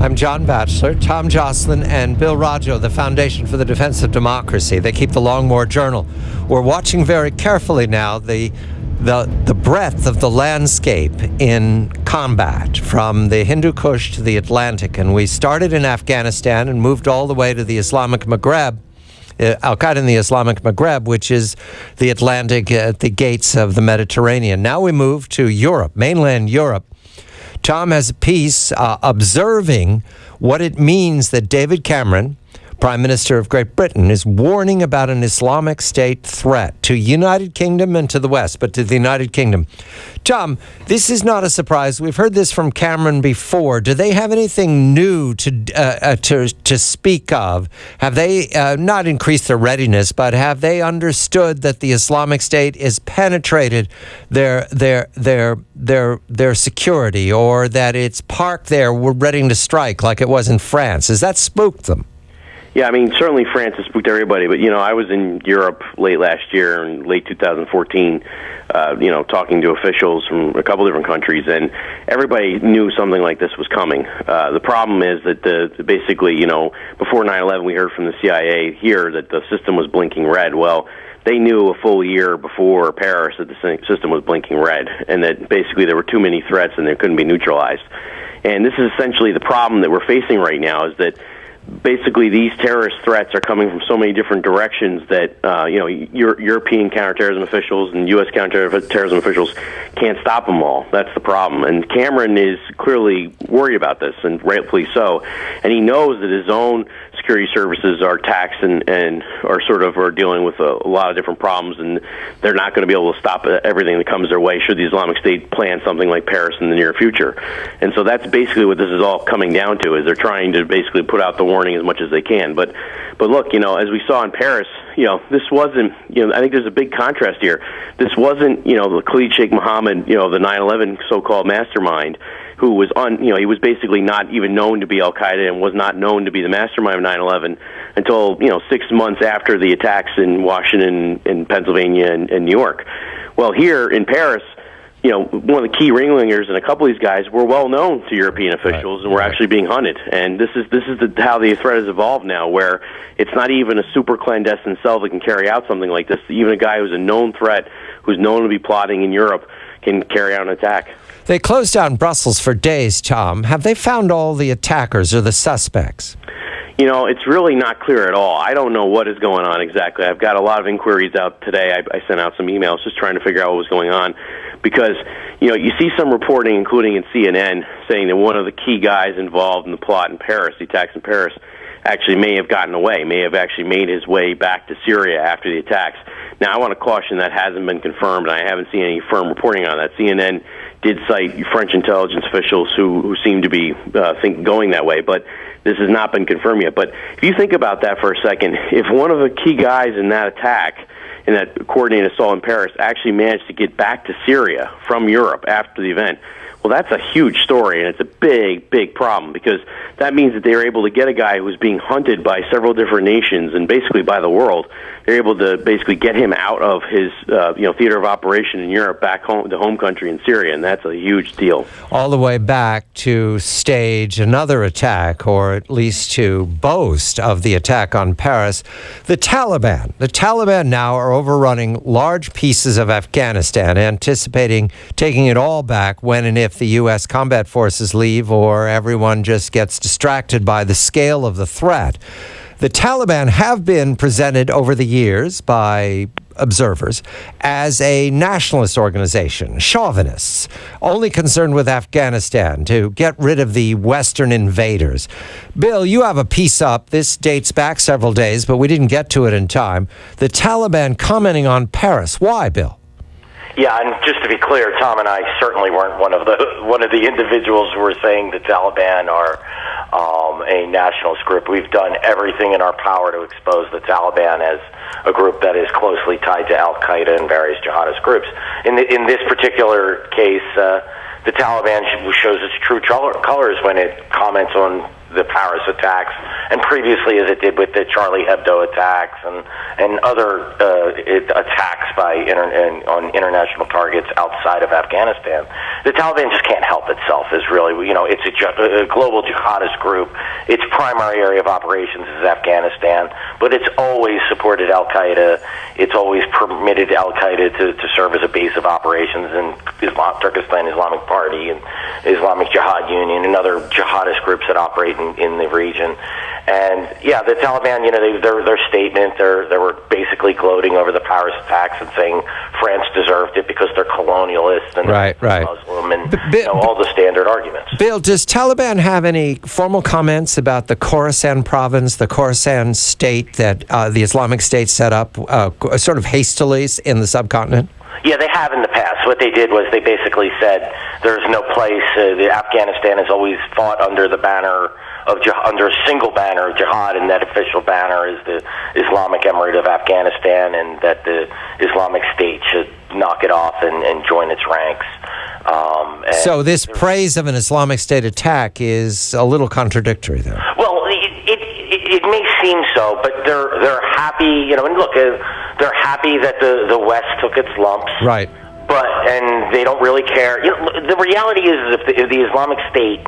I'm John Batchelor, Tom Joscelyn, and Bill Roggio, the Foundation for the Defense of Democracy. They keep the Longmore Journal. We're watching very carefully now the breadth of the landscape in combat from the Hindu Kush to the Atlantic. And we started in Afghanistan and moved all the way to the Islamic Maghreb, Al-Qaeda in the Islamic Maghreb, which is the Atlantic at the gates of the Mediterranean. Now we move to Europe, mainland Europe. Tom has a piece observing what it means that David Cameron, Prime Minister of Great Britain, is warning about an Islamic State threat to United Kingdom and to the West, but to the United Kingdom. Tom, this is not a surprise. We've heard this from Cameron before. Do they have anything new to speak of? Have they not increased their readiness, but have they understood that the Islamic State is penetrated their security, or that it's parked there, we're ready to strike like it was in France? Has that spooked them? Yeah, I mean, certainly France has spooked everybody, but, I was in Europe late last year, in late 2014, talking to officials from a couple different countries, and everybody knew something like this was coming. The problem is that basically, before 9/11, we heard from the CIA here that the system was blinking red. Well, they knew a full year before Paris that the system was blinking red, and that basically there were too many threats and they couldn't be neutralized. And this is essentially the problem that we're facing right now, is that basically these terrorist threats are coming from so many different directions that European counterterrorism officials and U.S. counterterrorism officials can't stop them all. That's the problem. And Cameron is clearly worried about this, and rightfully so. And he knows that his own security services are taxed and are dealing with a lot of different problems, and they're not going to be able to stop everything that comes their way should the Islamic State plan something like Paris in the near future. And so that's basically what this is all coming down to, is they're trying to basically put out the warning as much as they can. But look, as we saw in Paris, this wasn't, I think there's a big contrast here. This wasn't, the Khalid Sheikh Mohammed, the 9/11 so-called mastermind, who was he was basically not even known to be Al-Qaeda and was not known to be the mastermind of 9/11 until, 6 months after the attacks in Washington and Pennsylvania and New York. Well, here in Paris, one of the key ringleaders and a couple of these guys were well known to European officials, and were actually being hunted. And this is how the threat has evolved now, where it's not even a super clandestine cell that can carry out something like this. Even a guy who's a known threat, who's known to be plotting in Europe, can carry out an attack. They closed down Brussels for days, Tom. Have they found all the attackers or the suspects? It's really not clear at all. I don't know what is going on exactly. I've got a lot of inquiries out today. I sent out some emails just trying to figure out what was going on, because, you see some reporting, including in CNN, saying that one of the key guys involved in the plot in Paris, the attacks in Paris, actually may have gotten away, may have actually made his way back to Syria after the attacks. Now, I want to caution that hasn't been confirmed, and I haven't seen any firm reporting on that. CNN did cite French intelligence officials who seem to be going that way, but this has not been confirmed yet. But if you think about that for a second, if one of the key guys in that attack, in that coordinated assault in Paris, actually managed to get back to Syria from Europe after the event, well, that's a huge story, and it's a big, big problem, because that means that they were able to get a guy who was being hunted by several different nations and basically by the world. They're able to basically get him out of his theater of operation in Europe back home, the home country in Syria, and that's a huge deal. All the way back to stage another attack, or at least to boast of the attack on Paris. The Taliban now are overrunning large pieces of Afghanistan, anticipating taking it all back when and if the U.S. combat forces leave, or everyone just gets distracted by the scale of the threat. The Taliban have been presented over the years by observers as a nationalist organization, chauvinists, only concerned with Afghanistan, to get rid of the Western invaders. Bill, you have a piece up. This dates back several days, but we didn't get to it in time. The Taliban commenting on Paris. Why, Bill? Yeah, and just to be clear, Tom and I certainly weren't one of the individuals who were saying the Taliban are a nationalist group. We've done everything in our power to expose the Taliban as a group that is closely tied to Al-Qaeda and various jihadist groups. In this particular case, the Taliban shows its true colors when it comments on the Paris attacks and previously as it did with the Charlie Hebdo attacks and other attacks on international targets outside of Afghanistan. The Taliban just can't help itself. Is really, it's a global jihadist group. Its primary area of operations is Afghanistan, but it's always supported Al-Qaeda. It's always permitted Al-Qaeda to serve as a base of operations in Turkestan Islamic Party and Islamic Jihad Union and other jihadist groups that operate in the region. And yeah, the Taliban, their statement, they were basically gloating over the Paris attacks and saying France deserved it because they're colonialists and right. Muslim and all the standard arguments. Bill, does Taliban have any formal comments about the Khorasan province, the Khorasan state that the Islamic State set up sort of hastily in the subcontinent? Yeah, they have in the past. What they did was they basically said there's no place. Afghanistan has always fought under the banner of under a single banner of jihad, and that official banner is the Islamic Emirate of Afghanistan, and that the Islamic State should knock it off and join its ranks. So this praise of an Islamic State attack is a little contradictory, then. Well, it may seem so, but they're happy. And look, they're happy that the West took its lumps, right? And they don't really care. The reality is, if the Islamic State,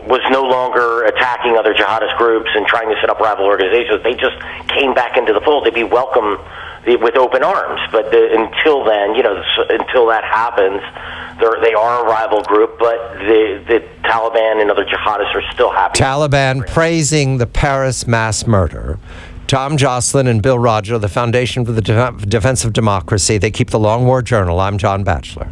was no longer attacking other jihadist groups and trying to set up rival organizations, they just came back into the fold. They'd be welcome with open arms. But until then, until that happens, they are a rival group. But the Taliban and other jihadists are still happy. Taliban praising the Paris mass murder. Tom Joscelyn and Bill Roggio, the Foundation for the Defense of Democracy. They keep the Long War Journal. I'm John Batchelor.